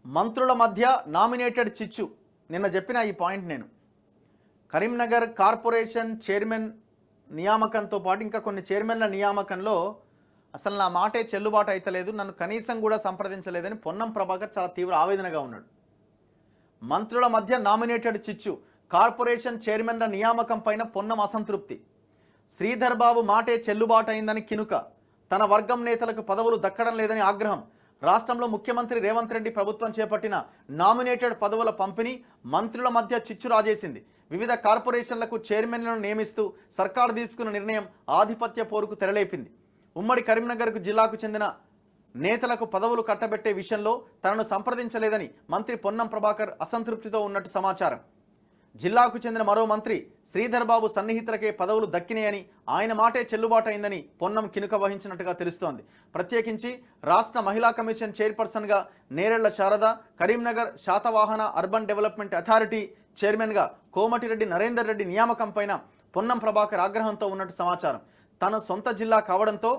మంత్రుల మధ్య నామినేటెడ్ చిచ్చు. నిన్న చెప్పిన ఈ పాయింట్ నేను కరీంనగర్ కార్పొరేషన్ చైర్మన్ నియామకంతో పాటు ఇంకా కొన్ని చైర్మన్ల నియామకంలో అసలు నా మాటే చెల్లుబాటు అయితలేదు, నన్ను కనీసం కూడా సంప్రదించలేదని పొన్నం ప్రభాకర్ చాలా తీవ్ర ఆవేదనగా ఉన్నాడు. మంత్రుల మధ్య నామినేటెడ్ చిచ్చు, కార్పొరేషన్ చైర్మన్ల నియామకం పైన పొన్నం అసంతృప్తి, శ్రీధర్ బాబు మాటే చెల్లుబాటు అయిందని కినుక, తన వర్గం నేతలకు పదవులు దక్కడం లేదని ఆగ్రహం. రాష్ట్రంలో ముఖ్యమంత్రి రేవంత్ రెడ్డి ప్రభుత్వం చేపట్టిన నామినేటెడ్ పదవుల పంపిణీ మంత్రుల మధ్య చిచ్చు రాజేసింది. వివిధ కార్పొరేషన్లకు చైర్మన్లను నియమిస్తూ సర్కారు తీసుకున్న నిర్ణయం ఆధిపత్య పోరుకు తెరలేపింది. ఉమ్మడి కరీంనగర్ జిల్లాకు చెందిన నేతలకు పదవులు కట్టబెట్టే విషయంలో తనను సంప్రదించలేదని మంత్రి పొన్నం ప్రభాకర్ అసంతృప్తితో ఉన్నట్టు సమాచారం. జిల్లాకు చెందిన మరో మంత్రి శ్రీధర్ బాబు సన్నిహితులకే పదవులు దక్కినాయని, ఆయన మాటే చెల్లుబాటు అయిందని పొన్నం కినుక వహించినట్టుగా తెలుస్తోంది. ప్రత్యేకించి రాష్ట్ర మహిళా కమిషన్ చైర్పర్సన్గా Nerella Sharada, Karimnagar Satavahana urban development authority చైర్మన్గా కోమటిరెడ్డి నరేందర్ రెడ్డి నియామకం పైన పొన్నం ప్రభాకర్ ఆగ్రహంతో ఉన్నట్టు సమాచారం. తన సొంత జిల్లా కావడంతో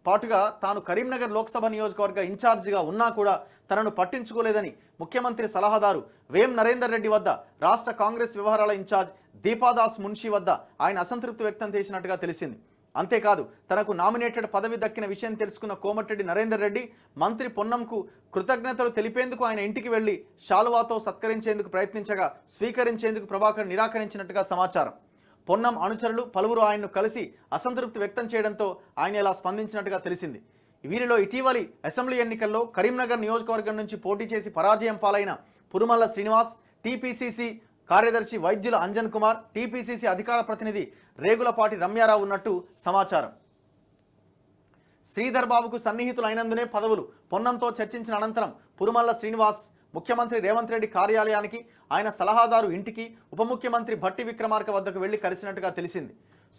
పాటుగా తాను కరీంనగర్ లోక్సభ నియోజకవర్గ ఇన్ఛార్జిగా ఉన్నా కూడా తనను పట్టించుకోలేదని ముఖ్యమంత్రి సలహాదారు వేం నరేందర్ రెడ్డి వద్ద, రాష్ట్ర కాంగ్రెస్ వ్యవహారాల ఇన్ఛార్జ్ దీపాదాస్ మున్షి వద్ద ఆయన అసంతృప్తి వ్యక్తం చేసినట్టుగా తెలిసింది. అంతేకాదు తనకు నామినేటెడ్ పదవి దక్కిన విషయం తెలుసుకున్న కోమటిరెడ్డి నరేందర్ రెడ్డి మంత్రి పొన్నంకు కృతజ్ఞతలు తెలిపేందుకు ఆయన ఇంటికి వెళ్లి శాలువాతో సత్కరించేందుకు ప్రయత్నించగా స్వీకరించేందుకు ప్రభాకర్ నిరాకరించినట్టుగా సమాచారం. పొన్నం అనుచరులు పలువురు ఆయన్ను కలిసి అసంతృప్తి వ్యక్తం చేయడంతో ఆయన ఇలా స్పందించినట్టుగా తెలిసింది. వీరిలో ఇటీవలి అసెంబ్లీ ఎన్నికల్లో కరీంనగర్ నియోజకవర్గం నుంచి పోటీ చేసి పరాజయం పాలైన పురుమల్ల శ్రీనివాస్, టీపీసీసీ కార్యదర్శి వైద్యుల అంజన్ కుమార్, టీపీసీసీ అధికార ప్రతినిధి రేగులపాటి రమ్యారావు ఉన్నట్టు సమాచారం. శ్రీధర్ బాబుకు సన్నిహితులు అయినందునే పదవులు. పొన్నంతో చర్చించిన అనంతరం పురుమల్ల శ్రీనివాస్ ముఖ్యమంత్రి రేవంత్ రెడ్డి కార్యాలయానికి, ఆయన సలహాదారు ఇంటికి, ఉప ముఖ్యమంత్రి భట్టి విక్రమార్క వద్దకు వెళ్లి కలిసినట్టుగా తెలిసింది.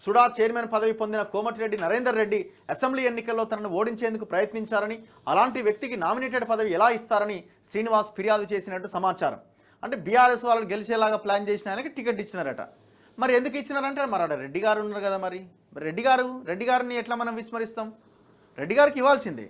సుడా చైర్మన్ పదవి పొందిన కోమటిరెడ్డి నరేందర్ రెడ్డి అసెంబ్లీ ఎన్నికల్లో తనను ఓడించేందుకు ప్రయత్నించారని, అలాంటి వ్యక్తికి నామినేటెడ్ పదవి ఎలా ఇస్తారని శ్రీనివాస్ ఫిర్యాదు చేసినట్టు సమాచారం. అంటే బీఆర్ఎస్ వాళ్ళు గెలిచేలాగా ప్లాన్ చేసిన ఆయనకి టికెట్ ఇచ్చినారట. మరి ఎందుకు ఇచ్చినారంటే మరి అక్కడ రెడ్డి గారు ఉన్నారు కదా, మరి రెడ్డి గారిని ఎట్లా మనం విస్మరిస్తాం? రెడ్డి గారికి ఇవ్వాల్సిందే.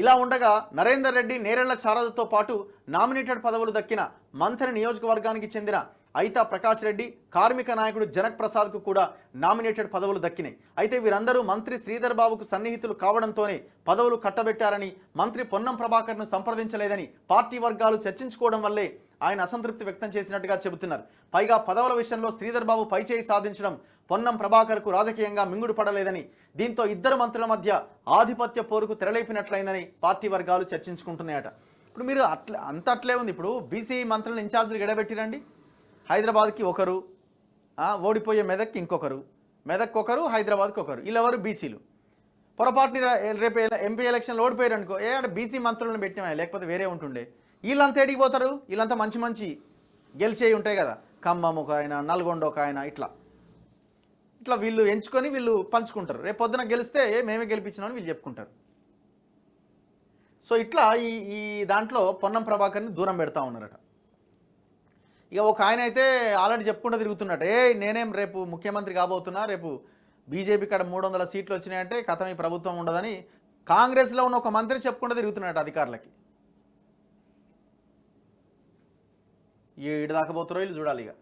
ఇలా ఉండగా నరేందర్ రెడ్డి, నేరెళ్ల శారదతో పాటు నామినేటెడ్ పదవులు దక్కిన మంథని నియోజకవర్గానికి చెందిన ఐతా ప్రకాష్ రెడ్డి, కార్మిక నాయకుడు జనక్ ప్రసాద్కు కూడా నామినేటెడ్ పదవులు దక్కినాయి. అయితే వీరందరూ మంత్రి శ్రీధర్ బాబుకు సన్నిహితులు కావడంతోనే పదవులు కట్టబెట్టారని, మంత్రి పొన్నం ప్రభాకర్ను సంప్రదించలేదని పార్టీ వర్గాలు చర్చించుకోవడం వల్లే ఆయన అసంతృప్తి వ్యక్తం చేసినట్టుగా చెబుతున్నారు. పైగా పదవుల విషయంలో శ్రీధర్ బాబు పైచేయి సాధించడం పొన్నం ప్రభాకర్కు రాజకీయంగా మింగుడు పడలేదని, దీంతో ఇద్దరు మంత్రుల మధ్య ఆధిపత్య పోరుకు తెరలేపినట్లయిందని పార్టీ వర్గాలు చర్చించుకుంటున్నాయట. ఇప్పుడు మీరు అట్లే ఉంది. ఇప్పుడు బీసీ మంత్రులను ఇన్ఛార్జీలు గడబెట్టిరండి. హైదరాబాద్కి ఒకరు, ఓడిపోయే మెదక్కి ఇంకొకరు, మెదక్కి ఒకరు, హైదరాబాద్కి ఒకరు. వీళ్ళెవరు బీసీలు. పొరపాటుని రేపు ఎంపీ ఎలక్షన్లో ఓడిపోయారు అనుకో, అంటే బీసీ మంత్రులను పెట్టినా, లేకపోతే వేరే ఉంటుండే. వీళ్ళంతా ఎడికి పోతారు? వీళ్ళంతా మంచి గెలిచేవి ఉంటాయి కదా, ఖమ్మం ఒక ఆయన, నల్గొండ ఒక ఆయన, ఇట్లా వీళ్ళు ఎంచుకొని వీళ్ళు పంచుకుంటారు. రేపు పొద్దున గెలిస్తే మేమే గెలిపించినామని వీళ్ళు చెప్పుకుంటారు. సో ఇట్లా ఈ దాంట్లో పొన్నం ప్రభాకర్ని దూరం పెడతా ఉన్నారట. ఇక ఒక ఆయన అయితే ఆల్రెడీ చెప్పుకుంటూ తిరుగుతున్నట్టు, నేనేం రేపు ముఖ్యమంత్రి కాబోతున్నా, రేపు బీజేపీ కాడ 300 సీట్లు వచ్చినాయంటే కథం ఈ ప్రభుత్వం ఉండదని కాంగ్రెస్లో ఉన్న ఒక మంత్రి చెప్పుకుంటూ తిరుగుతున్నట్టు అధికారులకి. ఏడు దాకా పోతారో వీళ్ళు చూడాలి ఇక.